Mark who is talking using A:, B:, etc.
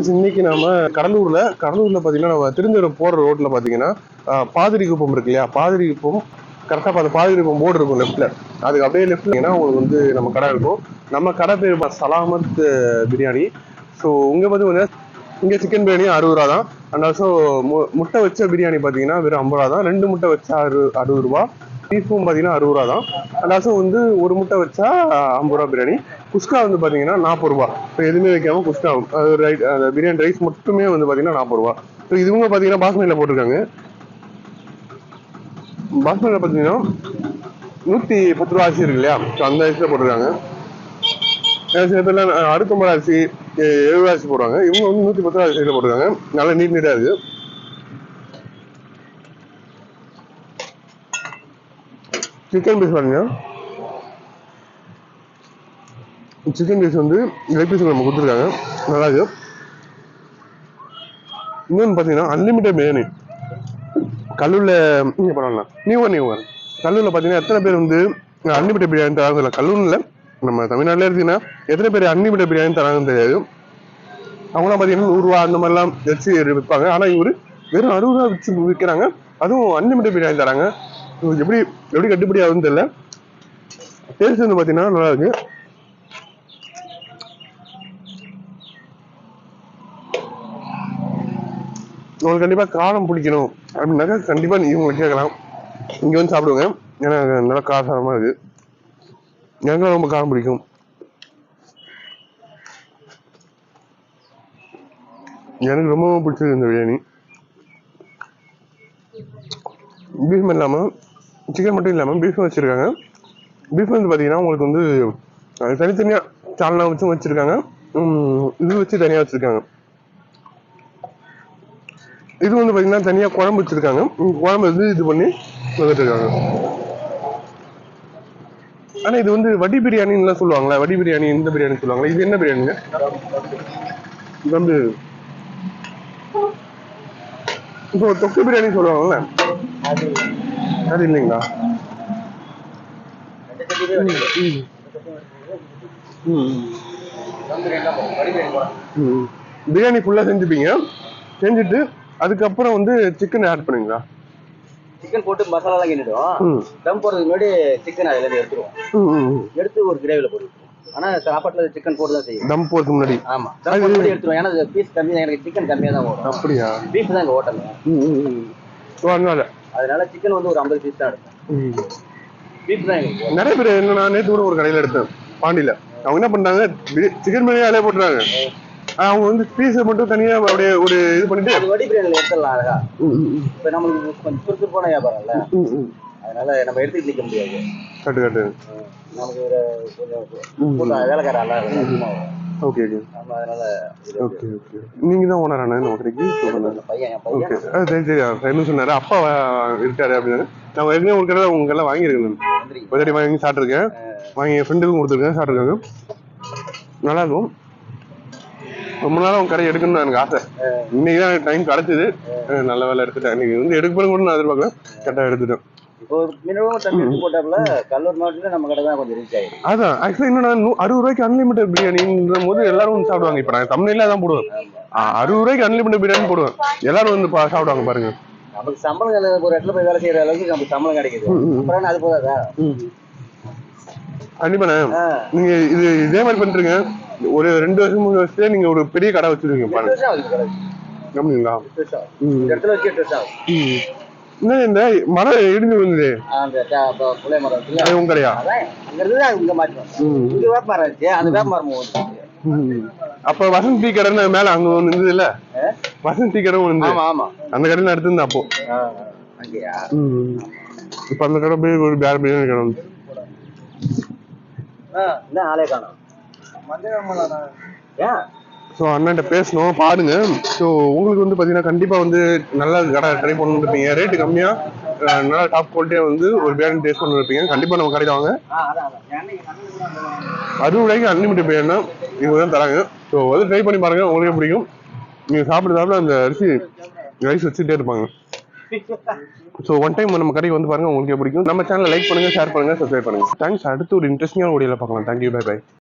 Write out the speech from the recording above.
A: Friends, இன்னைக்கு நாம கடலூர்ல பாத்தீங்கன்னா நம்ம திருந்தூரம் போற ரோட்ல பாத்தீங்கன்னா பாதிரி குப்பம் இருக்கு இல்லையா, பாதிரி குப்பம் கரெக்டா அந்த பாதிரி குப்பம் போர்டு இருக்கும் லெஃப்ட்ல. அதுக்கு அப்படியே லெஃப்ட்லங்கன்னா உங்களுக்கு வந்து நம்ம கடை இருக்கும். நம்ம கடை பேர் சலாமத் பிரியாணி. ஸோ இங்க வந்து இங்க சிக்கன் பிரியாணி 60 ரூபா தான். அண்ட் ஆல்சோ முட்டை வச்ச பிரியாணி பாத்தீங்கன்னா வெறும் 50 ரூபா தான். 2 முட்டை வச்சா 60 ரூபா. பீஃபும் பாத்தீங்கன்னா 60 ரூபா தான். அண்ட் ஆல்சோ வந்து ஒரு முட்டை வச்சா 50 ரூபா பிரியாணி. குஸ்கா வந்து பாத்தீங்கன்னா 40 ரூபா. இப்போ எதுவுமே வைக்காம குஸ்கா அந்த பிரியாணி ரைஸ் மட்டுமே வந்து பாத்தீங்கன்னா 40 ரூபா. ஸோ இதுவுங்க பாத்தீங்கன்னா பாஸ்மதியில போட்டிருக்காங்க. பாஸ்மதியில பாத்தீங்கன்னா 110 ரூபா அரிசி இருக்கு இல்லையா, அந்த அரிசியில போட்டிருக்காங்க. சில பேர்ல 69 அரிசி 70 அரிசி போடுவாங்க. இவங்க வந்து 110 ரூபா அரிசியில போட்டிருக்காங்க. நல்லா நீட்டா இருக்கு. சிக்கன் பீஸ் பாருங்க. சிக்கன் பீஸ் வந்து லெக் பீஸ் நம்ம கொடுத்துருக்காங்க. நல்லா இருக்கு. இன்னொன்று பார்த்தீங்கன்னா அன்லிமிட்டட் பிரியாணி. கல்லூரில் நீங்கள் பண்ணலாம். நியூவர் கல்லூரில் பார்த்தீங்கன்னா எத்தனை பேர் வந்து அன்லிமிட்டட் பிரியாணி தராங்க? கல்லூரில் நம்ம தமிழ்நாட்டில் எடுத்தீங்கன்னா எத்தனை பேர் அன்லிமிட்டட் பிரியாணி தராங்கன்னு தெரியாது. அவங்களாம் பார்த்தீங்கன்னா 100 ரூபா அந்த மாதிரிலாம் வச்சு விற்பாங்க. ஆனால் இவர் வெறும் 60 ரூபா வச்சு விற்கிறாங்க. அதுவும் அன்லிமிட்டட் பிரியாணி தராங்க. எப்படி கட்டுப்படி ஆகுதுன்னு தெரியல. டேஸ்ட் வந்து பார்த்தீங்கன்னா நல்லா இருக்கு. உங்களுக்கு கண்டிப்பா காரம் பிடிக்கணும் அப்படின்னாக்கா கண்டிப்பா நீங்க உங்களுக்கு கேட்கலாம். இங்க வந்து சாப்பிடுங்க. ஏன்னா நல்லா காரசாரமா இருக்கு. எனக்கு ரொம்ப காரம் பிடிக்கும். எனக்கு ரொம்ப பிடிச்சது இந்த பிரியாணி. பீஃப் இல்லாம சிக்கன் மட்டும் இல்லாம பீஃபும் வச்சிருக்காங்க. பீஃப் வந்து பாத்தீங்கன்னா உங்களுக்கு வந்து தனித்தனியா சால்னா வச்சும் வச்சிருக்காங்க. இது வச்சு தனியா வச்சிருக்காங்க. இது வந்து பாத்தீங்கன்னா தனியா குழம்பு வச்சிருக்காங்க. குழம்பு வந்து இது பண்ணி வந்துட்டு இருக்காங்க. ஆனா இது வந்து வடி பிரியாணின்னு சொல்லுவாங்களா? வடி பிரியாணி இந்த பிரியாணி சொல்லுவாங்களா? இது என்ன பிரியாணிங்க? தம் பிரியாணி. இப்போ தொக்கு பிரியாணி சொல்லுவாங்கல்ல, அது இல்லைங்களா? பிரியாணி ஃபுல்லா செஞ்சுப்பீங்க. செஞ்சுட்டு அதுக்கப்புறம் வந்து சிக்கன் ஆட் பண்ணுவீங்களா?
B: சிக்கன் போட்டு மசாலா கிண்டிடுவோம். தம் போடுறதுக்கு முன்னாடி சிக்கன் அதுல எடுத்துருவோம். எடுத்து ஒரு கிரேவில போடுவோம். ஆனா சாப்பாட்டுல சிக்கன் போட்டு தான் செய்யும்.
A: தம் போடுறதுக்கு முன்னாடி.
B: ஆமா, தம் போட்டு முன்னாடி எடுத்துருவோம். ஏன்னா பீஸ் கம்மியா, எனக்கு சிக்கன் கம்மியா தான் வரும்.
A: அப்படியா?
B: பீஃப் தான் எங்க ஹோட்டல்ல. அதனால சிக்கன் வந்து ஒரு 50 பீஸ் தான் எடுப்போம். பீஃப் தான் எங்களுக்கு.
A: நிறைய பேர் என்ன, நேற்று கூட ஒரு கடையில எடுத்தேன் பாண்டியில. அவங்க என்ன பண்ணாங்க, சிக்கன் பிரியாணி அதிலே போட்டுறாங்க. அவங்க வந்து பீஸை மட்டும் தனியா அப்படியே ஒரு இது பண்ணிட்டு
B: அது வடி பிரியாணில எடுத்துடலாம் அழகா. இப்ப நம்மளுக்கு கொஞ்சம் சுறுசுறுப்பான வியாபாரம் இல்ல, அதனால நம்ம எடுத்துட்டு நிக்க முடியாது.
A: கட்டு
B: நமக்கு ஒரு கொஞ்சம் வேலைக்காரா.
A: Okay okay. அதனால ஓகே ஓகே. நீங்க தான் ஓனர் ஆனா நம்ம கடைக்கு? ஓகே. என்ன சொன்னாரு, அப்பா இருக்காரு அப்படின்னு. நான் ஏற்கனவே ஒரு கடை உங்க எல்லாம் வாங்கியிருக்கேன். பதடி வாங்கி சாப்பிட்டுருக்கேன். வாங்கி என் ஃப்ரெண்டுக்கும் கொடுத்துருக்கேன், சாப்பிட்டுருக்காங்க. நல்லா இருக்கும். ரொம்ப நாள் உங்க கடை எடுக்கணும்னு எனக்கு ஆசை. இன்னைக்கு தான் டைம் கிடைச்சது. நல்ல வேலை எடுத்துட்டேன். இன்னைக்கு வந்து எடுக்கணும் கூட நான் எதிர்பார்க்கல. கரெக்டாக எடுத்துட்டேன். அதான் ஆக்சுவலா என்னன்னா 60 ரூபாய்க்கு அன்லிமிட்டட் பிரியாணின்ற போது எல்லாரும் சாப்பிடுவாங்க. இப்ப நான் தமிழ்ல தான் போடுவேன். 60 ரூபாய்க்கு அன்லிமிட்டட் பிரியாணி போடுவேன். எல்லாரும் வந்து சாப்பிடுவாங்க பாருங்க.
B: நமக்கு சம்பளம் ஒரு இடத்துல போய் வேலை செய்யற அளவுக்கு நமக்கு சம்பளம் கிடைக்குது. அது போதாதா?
A: கண்டிப்பாண்ணே. நீங்க இது இதே மாதிரி பண்றீங்க. ஒரு 2 வருஷம் 3 வருஷத்துல நீங்க ஒரு பெரிய கடை வச்சிருக்கீங்க பாருங்க. அப்படிங்களா? என்ன இந்த மரம் இடிஞ்சு விழுந்தது? உங்க கடையா? அப்ப வசந்த் டீ கடை மேல அங்க ஒண்ணு இருந்தது இல்ல? வசந்த் டீ கடை ஒண்ணு, அந்த கடையில எடுத்திருந்தேன் அப்போ. இப்ப அந்த கடை போய் ஒரு வேற பிரியாணி கடை வந்து ஸோ அண்ணன்ட்ட பேசணும் பாருங்க. ஸோ உங்களுக்கு வந்து பார்த்தீங்கன்னா கண்டிப்பாக வந்து நல்லா கடை ட்ரை பண்ணணும்னு இருப்பீங்க. ரேட்டு கம்மியாக நல்லா டாப் குவாலிட்டியாக வந்து ஒரு பிரியாணி டேஸ்ட் பண்ணி இருப்பீங்க. கண்டிப்பாக நம்ம கடையில் வாங்க. 60 ரூபாய்க்கு அன்லிமிட்டட் பிரியாணி இவங்க தான் தராங்க. ஸோ வந்து ட்ரை பண்ணி பாருங்க, உங்களுக்கே பிடிக்கும். நீங்கள் சாப்பிட அந்த ரைஸ் வச்சுட்டே இருப்பாங்க. ஸோ ஒன் டைம் நம்ம கடைக்கு வந்து பாருங்க, உங்களுக்கே பிடிக்கும். நம்ம சேனலை லைக் பண்ணுங்க, ஷேர் பண்ணுங்க, சப்ஸ்கிரைப் பண்ணுங்க. தேங்க்ஸ். அடுத்து ஒரு இன்ட்ரெஸ்டிங்கான வீடியோல பார்க்கலாம். Thank you, bye by.